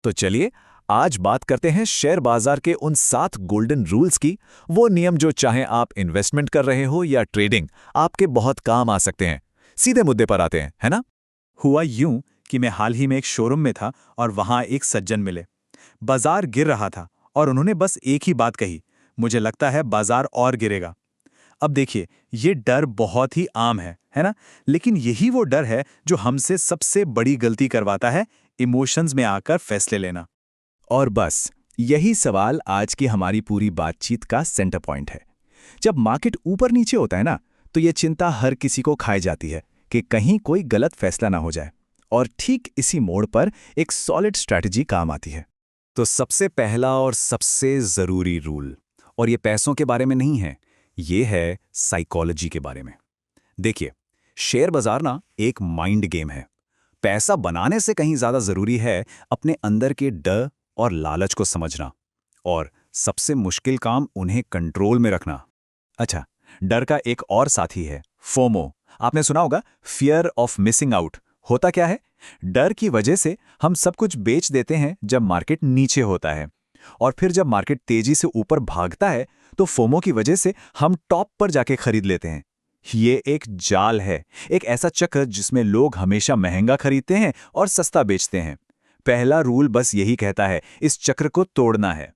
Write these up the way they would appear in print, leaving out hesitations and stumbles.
तो चलिए आज बात करते हैं शेयर बाजार के उन 7 गोल्डन रूल्स की। वो नियम जो चाहे आप इन्वेस्टमेंट कर रहे हो या ट्रेडिंग, आपके बहुत काम आ सकते हैं। सीधे मुद्दे पर आते हैं, है ना? हुआ यूं कि मैं हाल ही में एक शोरूम में था और वहां एक सज्जन मिले। बाजार गिर रहा था और उन्होंने बस एक ही बात कही, मुझे लगता है बाजार और गिरेगा। अब देखिए, ये डर बहुत ही आम है ना? लेकिन यही वो डर है जो हमसे सबसे बड़ी गलती करवाता है, इमोशंस में आकर फैसले लेना। और बस यही सवाल आज की हमारी पूरी बातचीत का सेंटर पॉइंट है। जब मार्केट ऊपर नीचे होता है ना, तो ये चिंता हर किसी को खाई जाती है कि कहीं कोई गलत फैसला ना हो जाए। और ठीक इसी मोड़ पर एक सॉलिड स्ट्रैटेजी काम आती है। तो सबसे पहला और सबसे ज़रूरी रूल, और ये पैसों के बारे में नहीं है, ये है साइकोलॉजी के बारे में। देखिए, शेयर बाजार ना एक माइंड गेम है। पैसा बनाने से कहीं ज़्यादा ज़रूरी है अपने अंदर के डर और लालच को समझना, और सबसे मुश्किल काम उन्हें कंट्रोल में रखना। अच्छा, डर का एक और साथी है फोमो। आपने सुना होगा, फियर ऑफ मिसिंग आउट। होता क्या है? डर की वजह से हम सब कुछ बेच देते हैं जब मार्केट नीचे होता है, और फिर जब मार्केट तेजी से ऊपर भागता है तो फोमो की वजह से हम टॉप पर जाके खरीद लेते हैं। ये एक जाल है, एक ऐसा चक्र जिसमें लोग हमेशा महंगा खरीदते हैं और सस्ता बेचते हैं। पहला रूल बस यही कहता है, इस चक्र को तोड़ना है।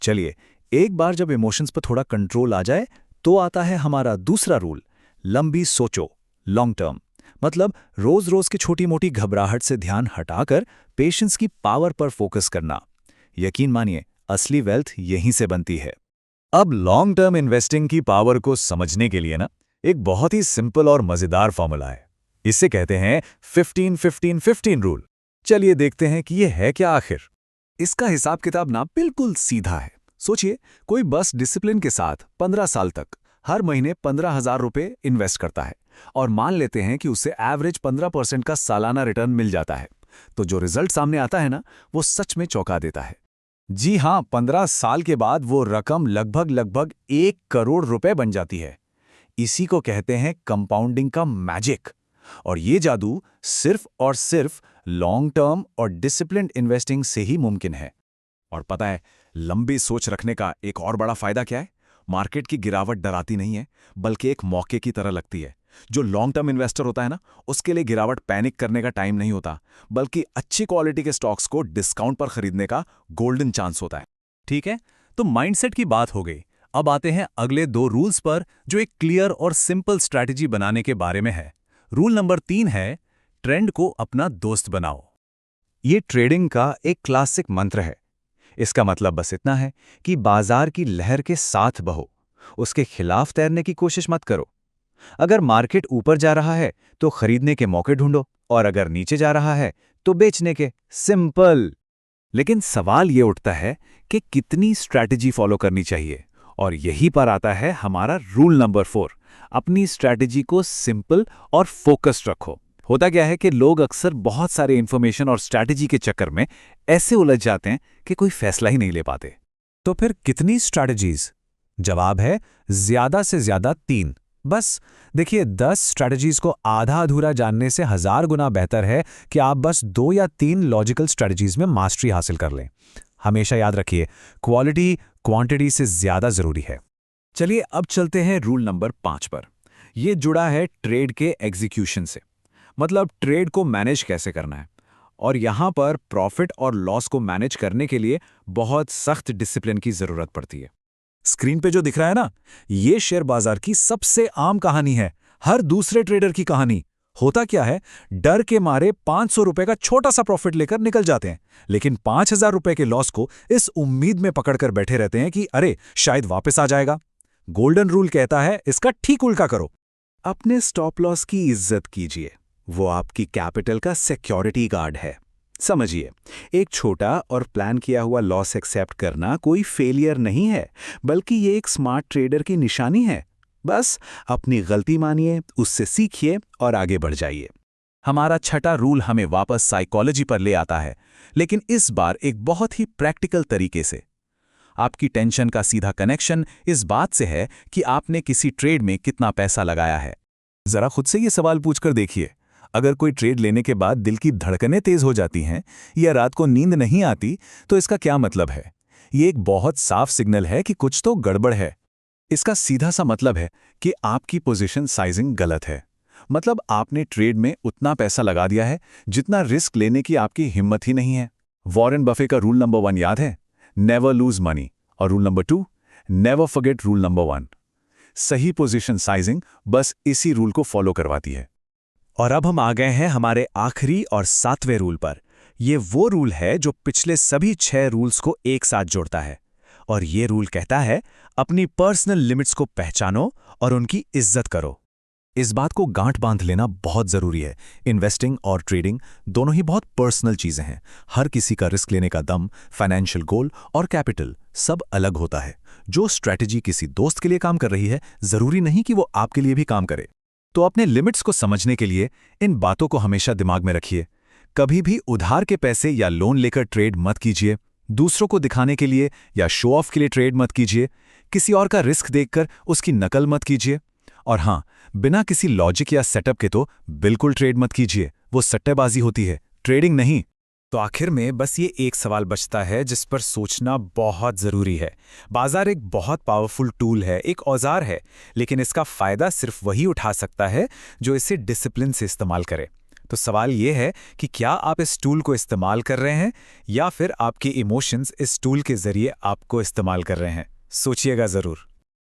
चलिए, एक बार जब इमोशंस पर थोड़ा कंट्रोल आ जाए तो आता है हमारा दूसरा रूल, लंबी सोचो, लॉन्ग टर्म। मतलब रोज रोज की छोटी मोटी घबराहट से ध्यान हटाकर पेशेंस की पावर पर फोकस करना। यकीन मानिए, असली वेल्थ यहीं से बनती है। अब लॉन्ग टर्म इन्वेस्टिंग की पावर को समझने के लिए ना, एक बहुत ही सिंपल और मजेदार फॉर्मूला है। इसे कहते हैं 15-15-15 रूल। चलिए देखते हैं कि यह है क्या आखिर। इसका हिसाब किताब ना बिल्कुल सीधा है। सोचिए, कोई बस डिसिप्लिन के साथ 15 साल तक हर महीने 15,000 रुपये इन्वेस्ट करता है, और मान लेते हैं कि उसे एवरेज 15% का सालाना रिटर्न मिल जाता है। तो जो रिजल्ट सामने आता है ना, वो सच में चौंका देता है। जी हाँ, 15 साल के बाद वो रकम लगभग 1 करोड़ रुपए बन जाती है। इसी को कहते हैं कंपाउंडिंग का मैजिक। और ये जादू सिर्फ और सिर्फ लॉन्ग टर्म और डिसिप्लिन्ड इन्वेस्टिंग से ही मुमकिन है। और पता है, लंबी सोच रखने का एक और बड़ा फायदा क्या है? मार्केट की गिरावट डराती नहीं है, बल्कि एक मौके की तरह लगती है। जो लॉन्ग टर्म इन्वेस्टर होता है ना, उसके लिए गिरावट पैनिक करने का टाइम नहीं होता, बल्कि अच्छी क्वालिटी के स्टॉक्स को डिस्काउंट पर खरीदने का गोल्डन चांस होता है। ठीक है, तो माइंडसेट की बात हो गई। अब आते हैं अगले 2 रूल्स पर, जो एक क्लियर और सिंपल स्ट्रैटेजी बनाने के बारे में है। रूल नंबर 3 है, ट्रेंड को अपना दोस्त बनाओ। ये ट्रेडिंग का एक क्लासिक मंत्र है। इसका मतलब बस इतना है कि बाजार की लहर के साथ बहो, उसके खिलाफ तैरने की कोशिश मत करो। अगर मार्केट ऊपर जा रहा है तो खरीदने के मौके ढूंढो, और अगर नीचे जा रहा है तो बेचने के। सिंपल। लेकिन सवाल ये उठता है कि कितनी स्ट्रैटेजी फॉलो करनी चाहिए, और यही पर आता है हमारा रूल नंबर 4, अपनी स्ट्रैटेजी को सिंपल और फोकस्ड रखो। होता क्या है कि लोग अक्सर बहुत सारे इंफॉर्मेशन और स्ट्रैटेजी के चक्कर में ऐसे उलझ जाते हैं कि कोई फैसला ही नहीं ले पाते। तो फिर कितनी स्ट्रैटेजीज? जवाब है ज्यादा से ज्यादा 3। बस देखिए, 10 स्ट्रैटेजीज को आधा अधूरा जानने से 1000 गुना बेहतर है कि आप बस 2 या 3 लॉजिकल स्ट्रैटेजीज में मास्टरी हासिल कर लें। हमेशा याद रखिए, क्वालिटी क्वांटिटी से ज्यादा जरूरी है। चलिए अब चलते हैं रूल नंबर 5 पर। यह जुड़ा है ट्रेड के एग्जीक्यूशन से। मतलब ट्रेड को मैनेज कैसे करना है। और यहां पर प्रॉफिट और लॉस को मैनेज करने के लिए बहुत सख्त डिसिप्लिन की जरूरत पड़ती है। स्क्रीन पे जो दिख रहा है ना, ये शेयर बाजार की सबसे आम कहानी है, हर दूसरे ट्रेडर की कहानी। होता क्या है, डर के मारे 500 रुपए का छोटा सा प्रॉफिट लेकर निकल जाते हैं, लेकिन 5,000 रुपए के लॉस को इस उम्मीद में पकड़कर बैठे रहते हैं कि अरे शायद वापस आ जाएगा। गोल्डन रूल कहता है, इसका ठीक उल्टा करो। अपने स्टॉप लॉस की इज्जत कीजिए, वो आपकी कैपिटल का सिक्योरिटी गार्ड है। समझिए, एक छोटा और प्लान किया हुआ लॉस एक्सेप्ट करना कोई फेलियर नहीं है, बल्कि ये एक स्मार्ट ट्रेडर की निशानी है। बस अपनी गलती मानिए, उससे सीखिए और आगे बढ़ जाइए। हमारा छठा रूल हमें वापस साइकोलॉजी पर ले आता है, लेकिन इस बार एक बहुत ही प्रैक्टिकल तरीके से। आपकी टेंशन का सीधा कनेक्शन इस बात से है कि आपने किसी ट्रेड में कितना पैसा लगाया है। जरा खुद से ये सवाल पूछकर देखिए, अगर कोई ट्रेड लेने के बाद दिल की धड़कनें तेज हो जाती हैं या रात को नींद नहीं आती, तो इसका क्या मतलब है? ये एक बहुत साफ सिग्नल है कि कुछ तो गड़बड़ है। इसका सीधा सा मतलब है कि आपकी पोजीशन साइजिंग गलत है। मतलब आपने ट्रेड में उतना पैसा लगा दिया है जितना रिस्क लेने की आपकी हिम्मत ही नहीं है। वॉरेन बफे का रूल नंबर 1 याद है? Never lose money. और rule number 2, never forget rule number 1। सही पोजीशन साइजिंग बस इसी रूल को फॉलो करवाती है। और अब हम आ गए हैं हमारे आखिरी और 7वें रूल पर। ये वो रूल है जो पिछले सभी 6 रूल्स को एक साथ जोड़ता है। और ये रूल कहता है, अपनी पर्सनल लिमिट्स को पहचानो और उनकी इज्जत करो। इस बात को गांठ बांध लेना बहुत जरूरी है। इन्वेस्टिंग और ट्रेडिंग दोनों ही बहुत पर्सनल चीजें हैं। हर किसी का रिस्क लेने का दम, फाइनेंशियल गोल और कैपिटल सब अलग होता है। जो स्ट्रैटेजी किसी दोस्त के लिए काम कर रही है, जरूरी नहीं कि वो आपके लिए भी काम करे। तो अपने लिमिट्स को समझने के लिए इन बातों को हमेशा दिमाग में रखिए। कभी भी उधार के पैसे या लोन लेकर ट्रेड मत कीजिए। दूसरों को दिखाने के लिए या शो ऑफ के लिए ट्रेड मत कीजिए। किसी और का रिस्क देखकर उसकी नकल मत कीजिए। और हाँ, बिना किसी लॉजिक या सेटअप के तो बिल्कुल ट्रेड मत कीजिए। वो सट्टेबाजी होती है, ट्रेडिंग नहीं। तो आखिर में बस ये एक सवाल बचता है जिस पर सोचना बहुत ज़रूरी है। बाजार एक बहुत पावरफुल टूल है, एक औजार है, लेकिन इसका फ़ायदा सिर्फ वही उठा सकता है जो इसे डिसिप्लिन से इस्तेमाल करे। तो सवाल ये है कि क्या आप इस टूल को इस्तेमाल कर रहे हैं या फिर आपके इमोशंस इस टूल के ज़रिए आपको इस्तेमाल कर रहे हैं? सोचिएगा ज़रूर।